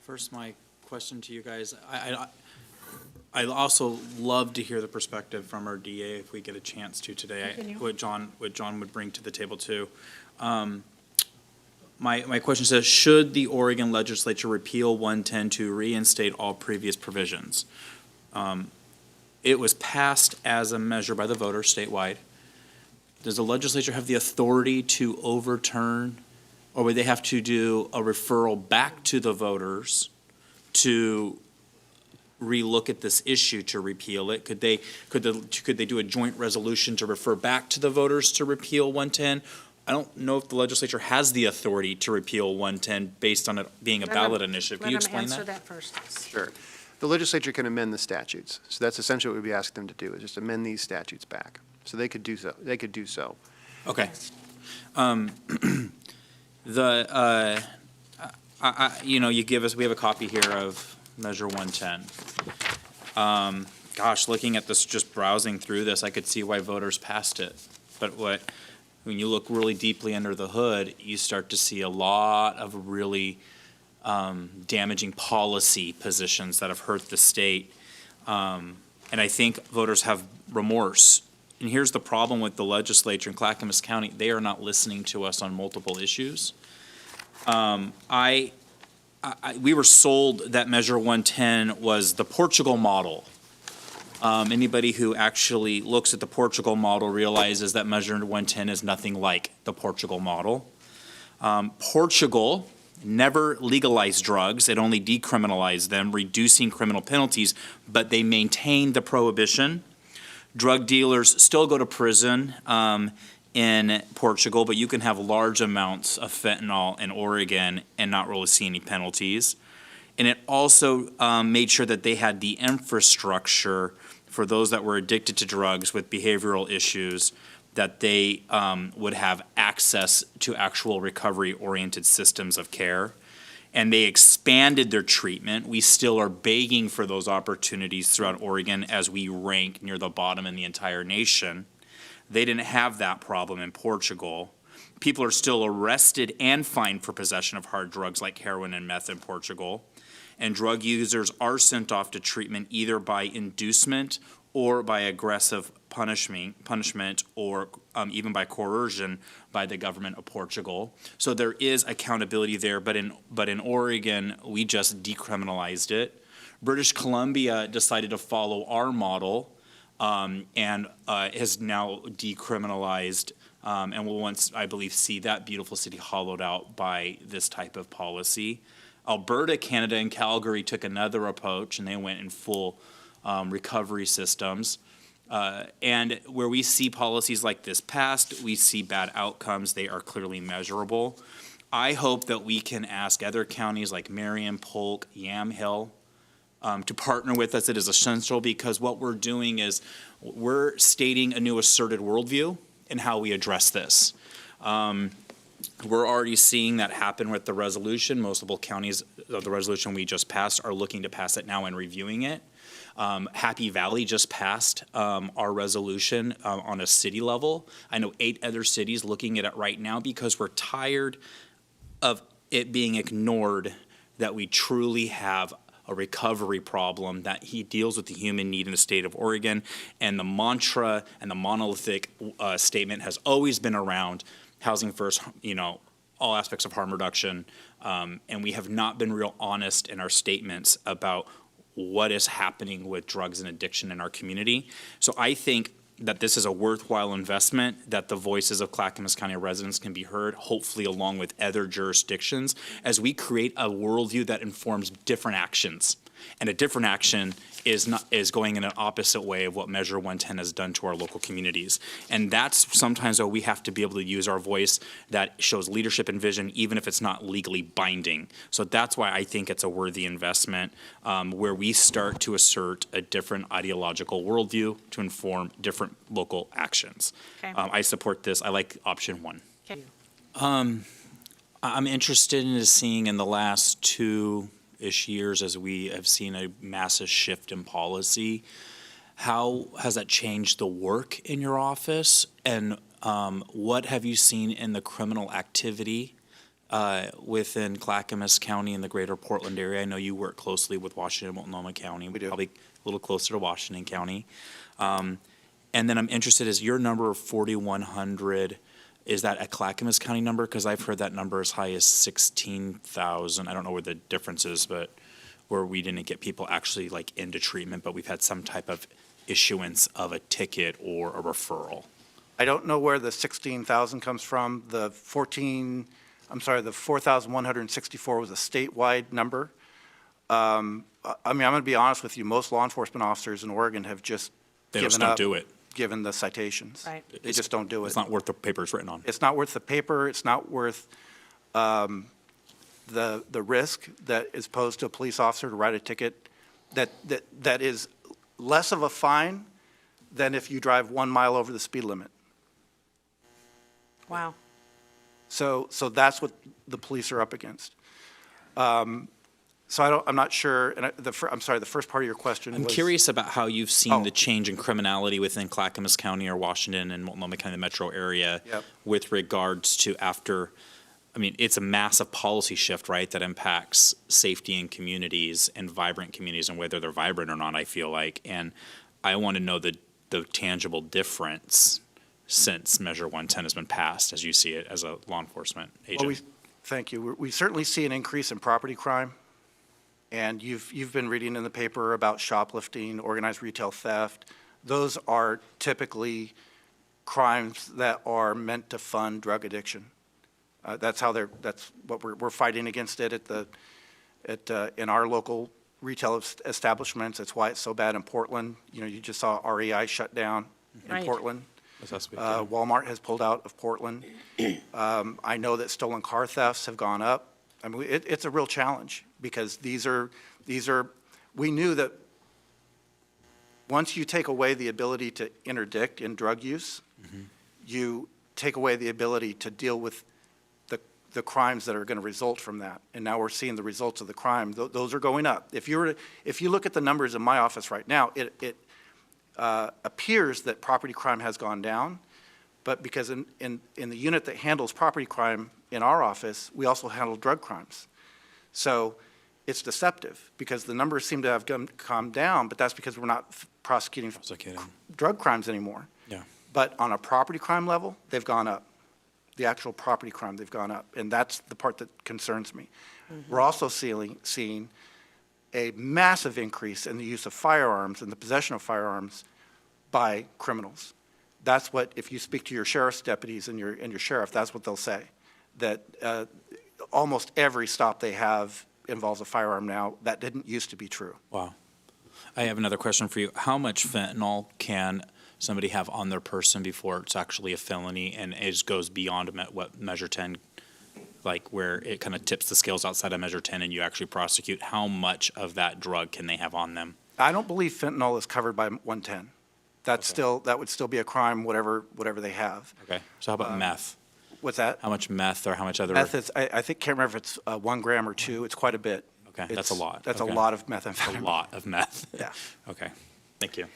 First, my question to you guys, I also love to hear the perspective from our DA if we get a chance to today. What John would bring to the table too. My question says, should the Oregon Legislature repeal 110 to reinstate all previous provisions? It was passed as a measure by the voters statewide. Does the legislature have the authority to overturn, or would they have to do a referral back to the voters to relook at this issue to repeal it? Could they do a joint resolution to refer back to the voters to repeal 110? I don't know if the legislature has the authority to repeal 110 based on it being a ballot initiative. Can you explain that? Let him answer that first. Sure. The legislature can amend the statutes. So that's essentially what we'd be asking them to do, is just amend these statutes back. So they could do so. Okay. You give us, we have a copy here of Measure 110. Gosh, looking at this, just browsing through this, I could see why voters passed it. But when you look really deeply under the hood, you start to see a lot of really damaging policy positions that have hurt the state. And I think voters have remorse. And here's the problem with the legislature in Clackamas County. They are not listening to us on multiple issues. We were sold that Measure 110 was the Portugal model. Anybody who actually looks at the Portugal model realizes that Measure 110 is nothing like the Portugal model. Portugal never legalized drugs. It only decriminalized them, reducing criminal penalties, but they maintained the prohibition. Drug dealers still go to prison in Portugal, but you can have large amounts of fentanyl in Oregon and not really see any penalties. And it also made sure that they had the infrastructure for those that were addicted to drugs with behavioral issues, that they would have access to actual recovery-oriented systems of care. And they expanded their treatment. We still are begging for those opportunities throughout Oregon as we rank near the bottom in the entire nation. They didn't have that problem in Portugal. People are still arrested and fined for possession of hard drugs like heroin and meth in Portugal. And drug users are sent off to treatment either by inducement or by aggressive punishment or even by coercion by the government of Portugal. So there is accountability there, but in Oregon, we just decriminalized it. British Columbia decided to follow our model and has now decriminalized and will once, I believe, see that beautiful city hollowed out by this type of policy. Alberta, Canada, and Calgary took another approach, and they went in full recovery systems. And where we see policies like this passed, we see bad outcomes. They are clearly measurable. I hope that we can ask other counties like Marion, Polk, Yamhill to partner with us. It is essential because what we're doing is we're stating a new asserted worldview in how we address this. We're already seeing that happen with the resolution. Multiple counties of the resolution we just passed are looking to pass it now and reviewing it. Happy Valley just passed our resolution on a city level. I know 8 other cities looking at it right now because we're tired of it being ignored that we truly have a recovery problem, that he deals with the human need in the state of Oregon. And the mantra and the monolithic statement has always been around housing first, all aspects of harm reduction. And we have not been real honest in our statements about what is happening with drugs and addiction in our community. So I think that this is a worthwhile investment, that the voices of Clackamas County residents can be heard, hopefully along with other jurisdictions, as we create a worldview that informs different actions. And a different action is going in an opposite way of what Measure 110 has done to our local communities. And that's sometimes where we have to be able to use our voice that shows leadership and vision, even if it's not legally binding. So that's why I think it's a worthy investment where we start to assert a different ideological worldview to inform different local actions. Okay. I support this. I like option 1. Okay. I'm interested in seeing in the last 2-ish years, as we have seen a massive shift in policy, how has that changed the work in your office, and what have you seen in the criminal activity within Clackamas County and the greater Portland area? I know you work closely with Washington and Multnomah County. We do. Probably a little closer to Washington County. And then I'm interested, is your number of 4,100, is that a Clackamas County number? Because I've heard that number as high as 16,000. I don't know where the difference is, but where we didn't get people actually like into treatment, but we've had some type of issuance of a ticket or a referral. I don't know where the 16,000 comes from. The 4,164 was a statewide number. I mean, I'm going to be honest with you, most law enforcement officers in Oregon have just They given just don't up, do it. given the citations. Right. They just don't do it. It's not worth the paper it's written on. It's not worth the paper, it's not worth the risk that is posed to a police officer to write a ticket that is less of a fine than if you drive 1 mile over the speed limit. Wow. So that's what the police are up against. So I'm not sure, and I'm sorry, the first part of your question was. I'm curious about how you've seen Oh. the change in criminality within Clackamas County or Washington and Multnomah County, the metro area, Yep. with regards to I mean, it's a massive policy shift, right, that impacts safety in communities and vibrant communities and whether they're vibrant or not, I feel like. And I want to know the tangible difference since Measure 110 has been passed, as you see it as a law enforcement Well, agent. thank you. We certainly see an increase in property crime. And you've been reading in the paper about shoplifting, organized retail theft. Those are typically crimes that are meant to fund drug addiction. That's what we're fighting against it in our local retail establishments. That's why it's so bad in Portland. You know, you just saw REI shut down in Right. Portland. That's big, Walmart has pulled out of Portland. I know that stolen car thefts have gone up. I mean, it's a real challenge because these are, we knew that once you take away the ability to interdict in drug use, you take away the ability to deal with the crimes that are going to result from that. And now we're seeing the results of the crime. Those are going up. If you look at the numbers in my office right now, it appears that property crime has gone down, but because in the unit that handles property crime in our office, we also handle drug crimes. So it's deceptive because the numbers seem to have calmed down, but that's because we're not prosecuting drug crimes anymore. Yeah. But on a property crime level, they've gone up. The actual property crime, they've gone up. And that's the part that concerns me. We're also seeing a massive increase in the use of firearms and the possession of firearms by criminals. That's what, if you speak to your sheriff's deputies and your sheriff, that's what they'll say. That almost every stop they have involves a firearm now. That didn't used to be true. Wow. I have another question for you. How much fentanyl can somebody have on their person before it's actually a felony and it goes beyond what Measure 10, like where it kind of tips the scales outside of Measure 10 and you actually prosecute? How much of that drug can they have on them? I don't believe fentanyl is covered by 110. That would still be a crime, whatever they have. Okay. So how about meth? What's that? How much meth or how much other? Meth is, I can't remember if it's 1 gram or 2. It's quite a bit. Okay, that's a lot. That's Okay. a lot of methamphetamine. A lot of meth. Yeah. Okay. Thank you.